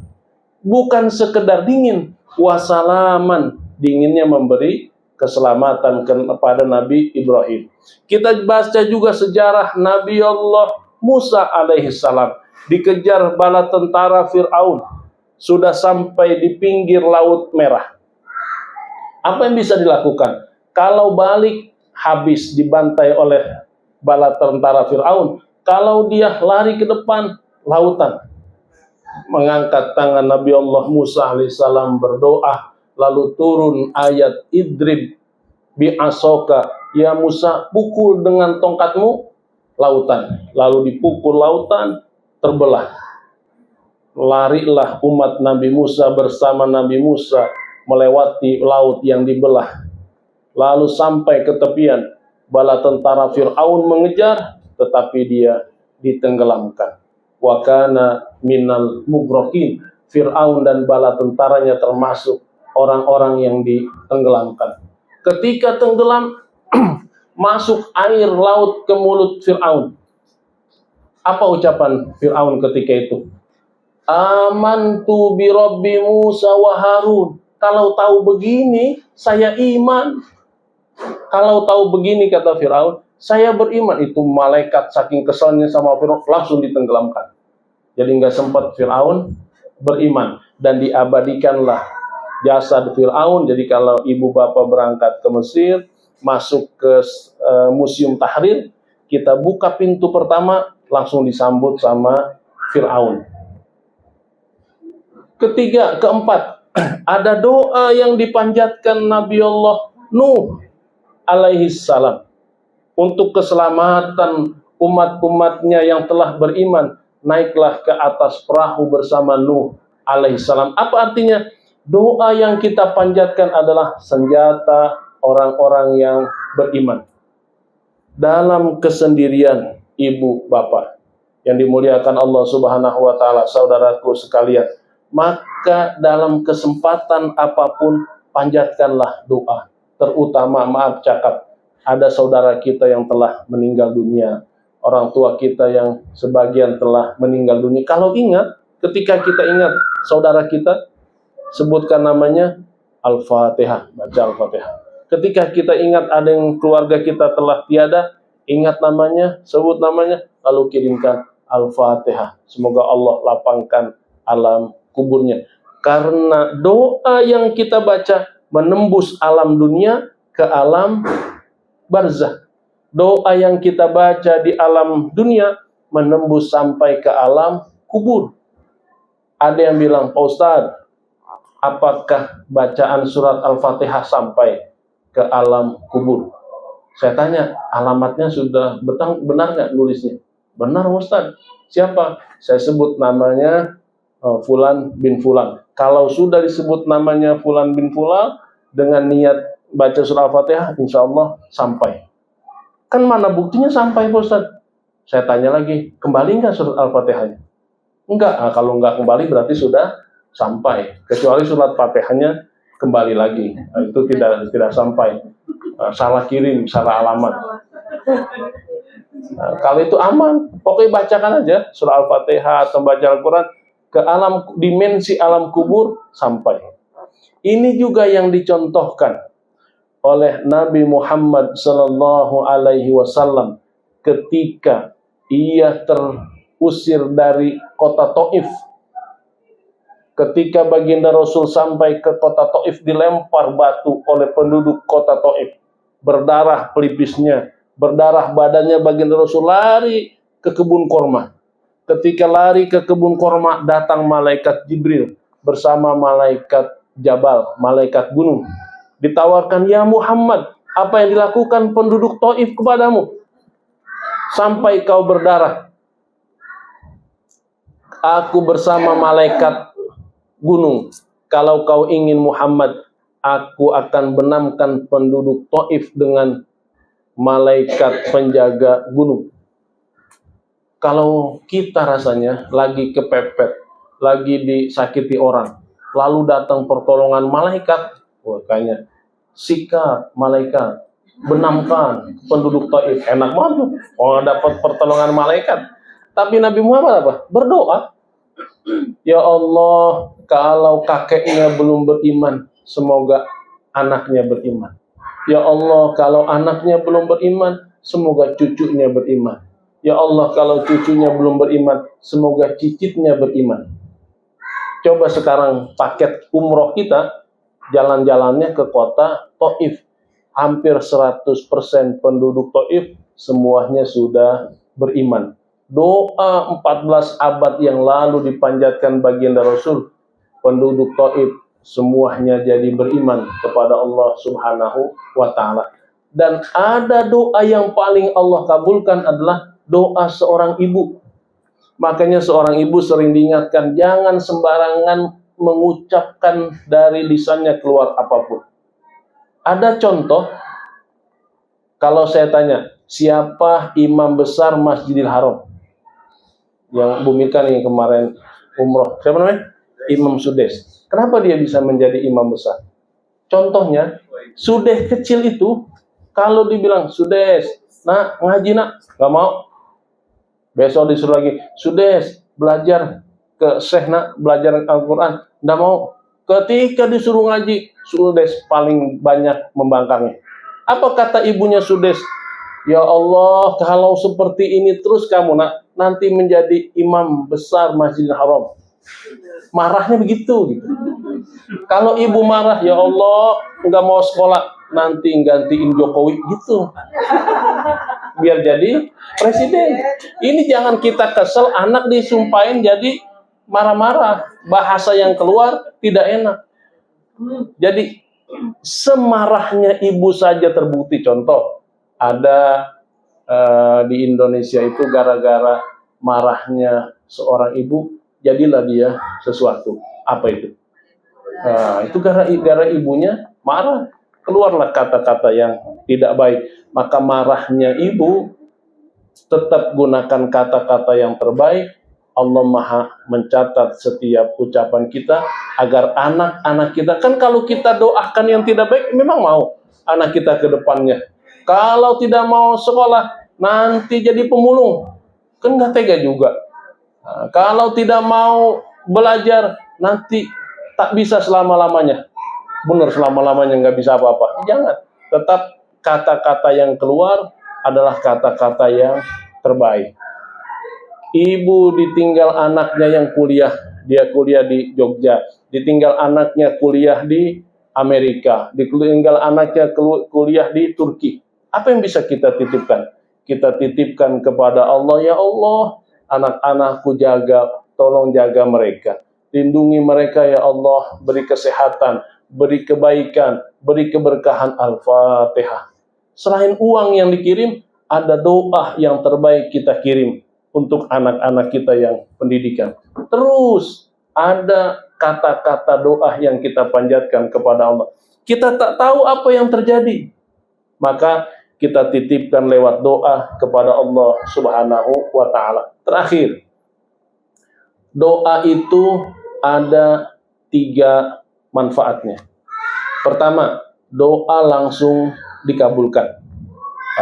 Bukan sekedar dingin, wasalaman, dinginnya memberi keselamatan kepada Nabi Ibrahim. Kita baca juga sejarah Nabi Allah Musa alaihissalam dikejar bala tentara Fir'aun, sudah sampai di pinggir Laut Merah. Apa yang bisa dilakukan? Kalau balik habis dibantai oleh bala tentara Fir'aun. Kalau dia lari ke depan, lautan. Mengangkat tangan Nabi Allah Musa alaihissalam berdoa, lalu turun ayat idrib bi asoka, ya Musa, pukul dengan tongkatmu lautan. Lalu dipukul lautan, terbelah. Larilah umat Nabi Musa bersama Nabi Musa melewati laut yang dibelah. Lalu sampai ke tepian, bala tentara Fir'aun mengejar, tetapi dia ditenggelamkan. Wa kana minal mughroqin. Fir'aun dan bala tentaranya termasuk orang-orang yang ditenggelamkan. Ketika tenggelam, masuk air laut ke mulut Fir'aun. Apa ucapan Fir'aun ketika itu? Amantu bi Rabbi Musa wa Harun. Kalau tahu begini, saya iman. Kalau tahu begini, kata Fir'aun, saya beriman. Itu malaikat saking keselnya sama Fir'aun langsung ditenggelamkan. Jadi nggak sempat Fir'aun beriman. Dan diabadikanlah jasad Fir'aun. Jadi kalau ibu bapak berangkat ke Mesir, masuk ke Museum Tahrir, kita buka pintu pertama, langsung disambut sama Fir'aun. Ketiga, keempat, ada doa yang dipanjatkan Nabi Allah Nuh alaihissalam untuk keselamatan umat-umatnya yang telah beriman. Naiklah ke atas perahu bersama Nuh alaihissalam. Apa artinya? Doa yang kita panjatkan adalah senjata orang-orang yang beriman. Dalam kesendirian ibu bapak yang dimuliakan Allah Subhanahu wa taala, saudaraku sekalian, maka dalam kesempatan apapun panjatkanlah doa. Terutama, maaf cakap, ada saudara kita yang telah meninggal dunia, orang tua kita yang sebagian telah meninggal dunia. Kalau ingat, ketika kita ingat saudara kita, sebutkan namanya, Al-Fatihah, baca Al-Fatihah. Ketika kita ingat ada yang keluarga kita telah tiada, ingat namanya, sebut namanya, lalu kirimkan Al-Fatihah. Semoga Allah lapangkan alam kuburnya. Karena doa yang kita baca menembus alam dunia ke alam barzah. Doa yang kita baca di alam dunia menembus sampai ke alam kubur. Ada yang bilang, Pak Ustadz, apakah bacaan surat Al-Fatihah sampai ke alam kubur? Saya tanya, alamatnya sudah benar nggak nulisnya? Benar Ustaz. Siapa? Saya sebut namanya Fulan bin Fulan. Kalau sudah disebut namanya Fulan bin Fulan, dengan niat baca surah Al-Fatihah, insya Allah sampai. Kan mana buktinya sampai Ustaz? Saya tanya lagi, kembali nggak surat Al-Fatihahnya? Enggak. Nah, kalau nggak kembali berarti sudah sampai. Kecuali surat Fatihahnya kembali lagi. Nah, itu tidak sampai. Salah kirim, salah alamat. Nah, kalau itu aman, pokoknya bacakan aja surah Al-Fatihah atau baca Al-Quran ke alam dimensi alam kubur sampai. Ini juga yang dicontohkan oleh Nabi Muhammad sallallahu alaihi wasallam ketika ia terusir dari kota Taif. Ketika baginda Rasul sampai ke kota Taif, dilempar batu oleh penduduk kota Taif. Berdarah pelipisnya, berdarah badannya, baginda Rasul lari ke kebun korma. Ketika lari ke kebun korma, datang malaikat Jibril bersama malaikat Jabal, malaikat gunung. Ditawarkan, ya Muhammad, apa yang dilakukan penduduk Taif kepadamu? Sampai kau berdarah. Aku bersama malaikat gunung. Kalau kau ingin Muhammad, aku akan benamkan penduduk Taif dengan malaikat penjaga gunung. Kalau kita rasanya lagi kepepet, lagi disakiti orang, lalu datang pertolongan malaikat, kayaknya sikat malaikat, benamkan penduduk Taif, enak banget. Dapat pertolongan malaikat. Tapi Nabi Muhammad apa? Berdoa. Ya Allah, kalau kakeknya belum beriman, semoga anaknya beriman. Ya Allah, kalau anaknya belum beriman, semoga cucunya beriman. Ya Allah, kalau cucunya belum beriman, semoga cicitnya beriman. Coba sekarang paket umroh kita, jalan-jalannya ke kota Taif. Hampir 100% penduduk Taif semuanya sudah beriman. Doa 14 abad yang lalu dipanjatkan baginda Rasul, penduduk Taif semuanya jadi beriman kepada Allah Subhanahu wa taala. Dan ada doa yang paling Allah kabulkan adalah doa seorang ibu. Makanya seorang ibu sering diingatkan, jangan sembarangan mengucapkan dari lisannya keluar apapun. Ada contoh, kalau saya tanya, siapa imam besar Masjidil Haram? Yang Bumika nih kemarin umroh. Siapa namanya? Imam Sudes. Kenapa dia bisa menjadi imam besar? Contohnya, Sudes kecil itu, kalau dibilang, Sudes, nak ngaji nak, nggak mau. Besok disuruh lagi, Sudes, belajar ke Syekh nak, belajar Al-Quran. Nggak mau. Ketika disuruh ngaji, Sudes paling banyak membangkangnya. Apa kata ibunya Sudes? Ya Allah, kalau seperti ini terus kamu nak, nanti menjadi imam besar Masjidil Haram. Marahnya begitu gitu. Kalau ibu marah, ya Allah, nggak mau sekolah, nanti gantiin Jokowi gitu. Biar jadi presiden. Ini jangan kita kesel, anak disumpahin jadi marah-marah. Bahasa yang keluar tidak enak. Jadi semarahnya ibu saja terbukti. Contoh, ada di Indonesia itu gara-gara marahnya seorang ibu, jadilah dia sesuatu. Apa itu? Itu gara-gara ibunya marah. Keluarlah kata-kata yang tidak baik. Maka marahnya ibu, tetap gunakan kata-kata yang terbaik. Allah Maha mencatat setiap ucapan kita agar anak-anak kita, kan kalau kita doakan yang tidak baik, memang mau anak kita ke depannya. Kalau tidak mau sekolah, nanti jadi pemulung. Kan nggak tega juga. Kalau tidak mau belajar, nanti tak bisa selama-lamanya. Benar, selama-lamanya nggak bisa apa-apa. Jangan. Tetap kata-kata yang keluar adalah kata-kata yang terbaik. Ibu ditinggal anaknya yang kuliah. Dia kuliah di Jogja. Ditinggal anaknya kuliah di Amerika. Ditinggal anaknya kuliah di Turki. Apa yang bisa kita titipkan? Kita titipkan kepada Allah. Ya Allah, anak-anakku jaga. Tolong jaga mereka. Lindungi mereka ya Allah. Beri kesehatan. Beri kebaikan, beri keberkahan. Al-Fatihah. Selain uang yang dikirim, ada doa yang terbaik kita kirim untuk anak-anak kita yang pendidikan. Terus ada kata-kata doa yang kita panjatkan kepada Allah. Kita tak tahu apa yang terjadi, maka kita titipkan lewat doa kepada Allah Subhanahu wa ta'ala. Terakhir, doa itu ada 3 manfaatnya. Pertama, doa langsung dikabulkan.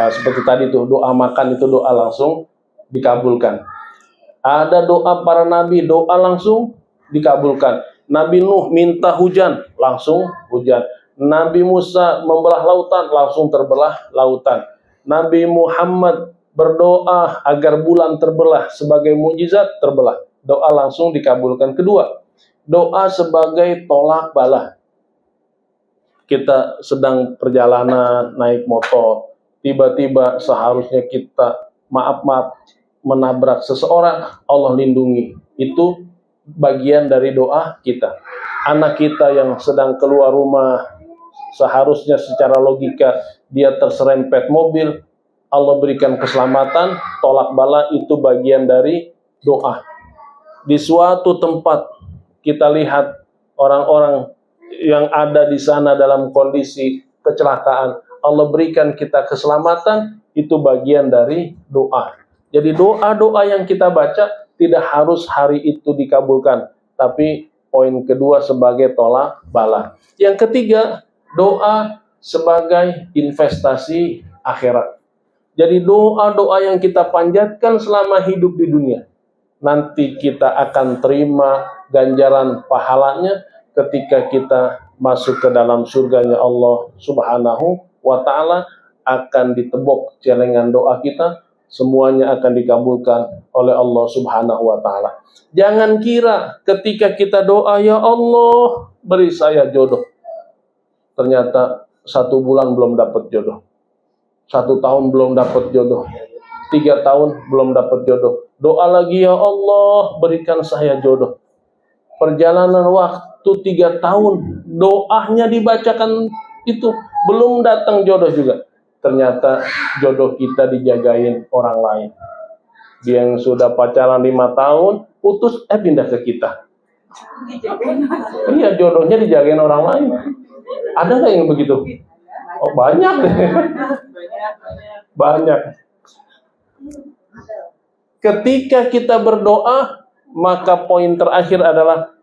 Seperti tadi tuh, doa makan itu doa langsung dikabulkan. Ada doa para nabi, doa langsung dikabulkan. Nabi Nuh minta hujan, langsung hujan. Nabi Musa membelah lautan, langsung terbelah lautan. Nabi Muhammad berdoa agar bulan terbelah sebagai mukjizat, terbelah. Doa langsung dikabulkan. Kedua, doa sebagai tolak bala. Kita sedang perjalanan naik motor, tiba-tiba seharusnya kita maaf menabrak seseorang, Allah lindungi. Itu bagian dari doa kita. Anak kita yang sedang keluar rumah, seharusnya secara logika dia terserempet mobil, Allah berikan keselamatan, tolak bala, itu bagian dari doa. Di suatu tempat kita lihat orang-orang yang ada di sana dalam kondisi kecelakaan, Allah berikan kita keselamatan, itu bagian dari doa. Jadi doa-doa yang kita baca tidak harus hari itu dikabulkan, tapi poin kedua sebagai tolak bala. Yang ketiga, doa sebagai investasi akhirat. Jadi doa-doa yang kita panjatkan selama hidup di dunia, nanti kita akan terima ganjaran pahalanya ketika kita masuk ke dalam surganya Allah Subhanahu wa ta'ala akan ditebok celengan doa kita, semuanya akan dikabulkan oleh Allah Subhanahu wa ta'ala. Jangan kira ketika kita doa, ya Allah beri saya jodoh, ternyata 1 bulan belum dapat jodoh, 1 tahun belum dapat jodoh, 3 tahun belum dapat jodoh. Doa lagi, ya Allah berikan saya jodoh. Perjalanan waktu 3 tahun, doanya dibacakan itu, belum datang jodoh juga. Ternyata jodoh kita dijagain orang lain. Dia yang sudah pacaran 5 tahun, putus, pindah ke kita. Iya, jodohnya dijagain orang lain. Ada nggak yang begitu? Oh, banyak. Banyak. Ketika kita berdoa, maka poin terakhir adalah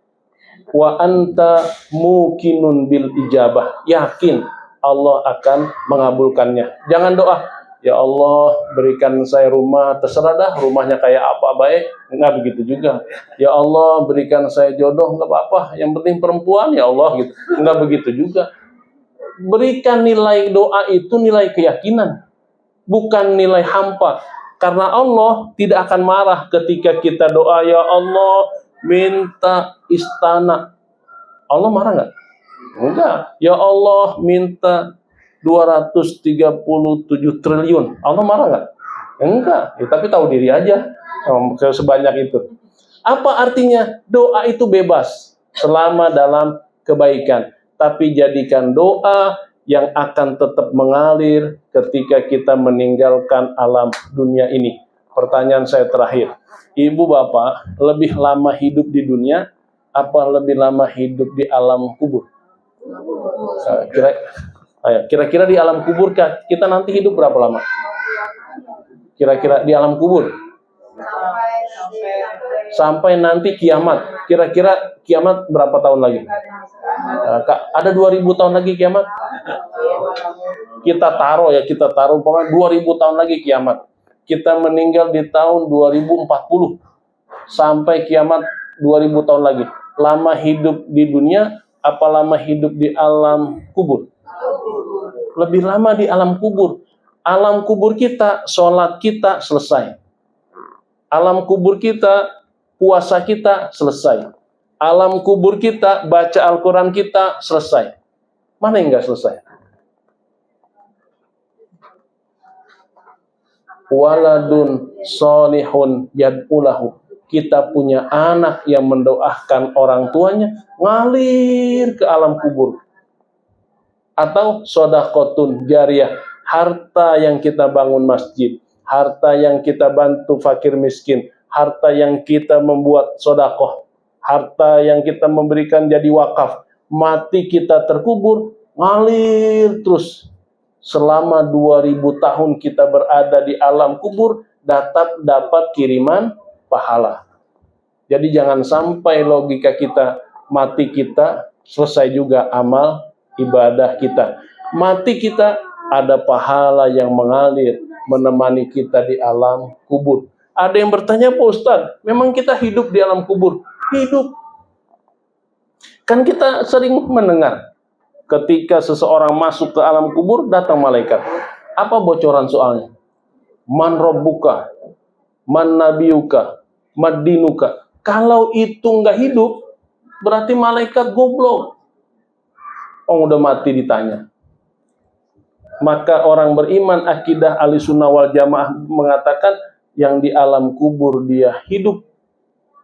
wa anta muqinun bil ijabah. Yakin Allah akan mengabulkannya. Jangan doa, ya Allah berikan saya rumah, terserah dah rumahnya kayak apa baik. Enggak begitu juga. Ya Allah berikan saya jodoh, enggak apa-apa, yang penting perempuan ya Allah gitu. Enggak begitu juga. Berikan nilai doa itu nilai keyakinan, bukan nilai hampa. Karena Allah tidak akan marah ketika kita doa, ya Allah minta istana. Allah marah nggak? Enggak. Ya Allah minta 237 triliun. Allah marah nggak? Enggak. Ya, tapi tahu diri aja sebanyak itu. Apa artinya? Doa itu bebas selama dalam kebaikan. Tapi jadikan doa yang akan tetap mengalir ketika kita meninggalkan alam dunia ini. Pertanyaan saya terakhir. Ibu bapak lebih lama hidup di dunia apa lebih lama hidup di alam kubur? Kira-kira di alam kubur kita nanti hidup berapa lama? Kira-kira di alam kubur? Sampai nanti kiamat. Kira-kira kiamat berapa tahun lagi? Ada 2000 tahun lagi kiamat? Kita taruh pokoknya 2000 tahun lagi kiamat. Kita meninggal di tahun 2040. Sampai kiamat 2000 tahun lagi. Lama hidup di dunia apa lama hidup di alam kubur? Lebih lama di alam kubur. Alam kubur kita, sholat kita selesai. Alam kubur kita, puasa kita selesai. Alam kubur kita, baca Al-Quran kita selesai. Mana yang nggak selesai? Waladun solihun yad'ulahu. Kita punya anak yang mendoakan orang tuanya, ngalir ke alam kubur. Atau sodaqotun jariyah, harta yang kita bangun masjid, harta yang kita bantu fakir miskin, harta yang kita membuat sodakoh, harta yang kita memberikan jadi wakaf. Mati kita terkubur, ngalir terus. Selama 2000 tahun kita berada di alam kubur, dapat kiriman pahala. Jadi jangan sampai logika kita, mati kita, selesai juga amal ibadah kita. Mati kita, ada pahala yang mengalir, menemani kita di alam kubur. Ada yang bertanya, Pak Ustadz, memang kita hidup di alam kubur? Hidup. Kan kita sering mendengar, ketika seseorang masuk ke alam kubur, datang malaikat. Apa bocoran soalnya? Man robbuka, man nabiyuka, mad dinuka. Kalau itu nggak hidup, berarti malaikat goblok. Udah mati ditanya. Maka orang beriman akidah Ahlussunnah wal Jamaah mengatakan yang di alam kubur dia hidup,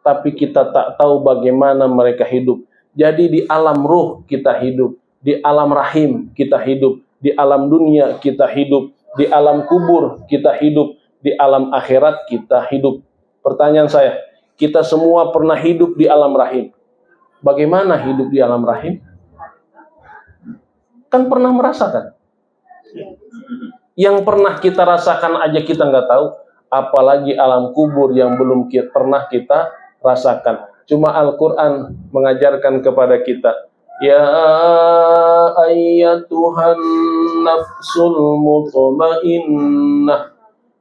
tapi kita tak tahu bagaimana mereka hidup. Jadi di alam ruh kita hidup, di alam rahim kita hidup, di alam dunia kita hidup, di alam kubur kita hidup, di alam akhirat kita hidup. Pertanyaan saya, kita semua pernah hidup di alam rahim. Bagaimana hidup di alam rahim? Kan pernah merasakan. Yang pernah kita rasakan aja kita nggak tahu, apalagi alam kubur yang belum pernah kita rasakan. Cuma Al-Quran mengajarkan kepada kita, ya ayyatuhan nafsul mutmainnah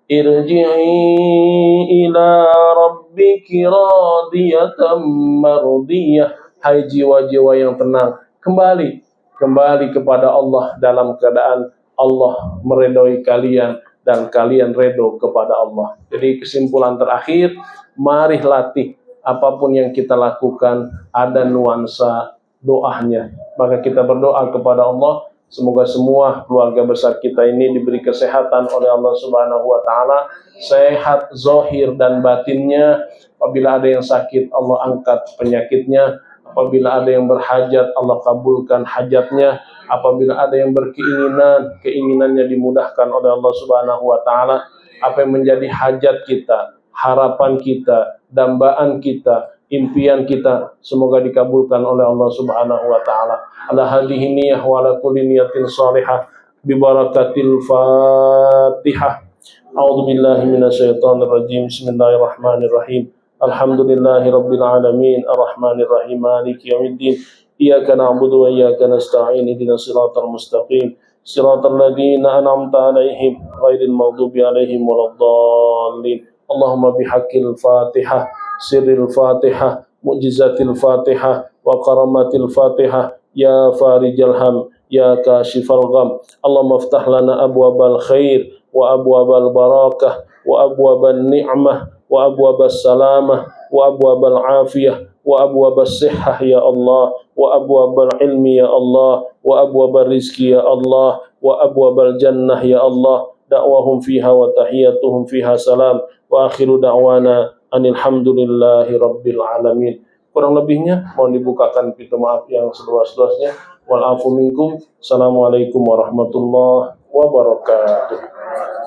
irji'i ila rabbiki radiyatan mardiyah. Hai jiwa-jiwa yang tenang, kembali kepada Allah dalam keadaan Allah meredoi kalian dan kalian redo kepada Allah. Jadi kesimpulan terakhir, mari latih apapun yang kita lakukan ada nuansa doanya. Maka kita berdoa kepada Allah, semoga semua keluarga besar kita ini diberi kesehatan oleh Allah Subhanahu wa taala, sehat zahir dan batinnya. Apabila ada yang sakit, Allah angkat penyakitnya. Apabila ada yang berhajat, Allah kabulkan hajatnya. Apabila ada yang berkeinginan, keinginannya dimudahkan oleh Allah Subhanahu wa taala. Apa yang menjadi hajat kita, harapan kita, dambaan kita, impian kita, semoga dikabulkan oleh Allah Subhanahu wa taala. Ala hadhihi niyyah wa ala kulli niyatin shalihah bi barakatil Fatihah. A'udzu billahi minasyaitonir rajim. Bismillahirrahmanirrahim. Alhamdulillahi rabbil alamin, arrahmanir rahim, maliki yaumiddin. Iyyaka na'budu wa iyyaka nasta'in. Ihdinas siratal mustaqim. Siratal ladzina an'amta 'alaihim ghairil maghdubi 'alaihim waladdallin. Allahumma bihaqqil Fatihah, sirril Fatihah, mu'jizatil Fatihah, wa karamatil Fatihah, ya farijal ham, ya kashifal gham. Allahumma iftah lana abwabal khair wa abwabal barakah wa abwabal ni'mah wa abwabas salamah wa abwabal afiyah wa abwabas sihhah ya Allah, wa abwabal ilmi ya Allah, wa abwabal rizki ya Allah, wa abwabal jannah ya Allah. Da'wahum fiha wa tahiyyatuhum fiha salam, wa akhiru da'wana anilhamdulillahi rabbil alamin. Kurang lebihnya mohon dibukakan pintu maaf yang seluas-luasnya. Wal afu minkum. Assalamualaikum warahmatullahi wabarakatuh.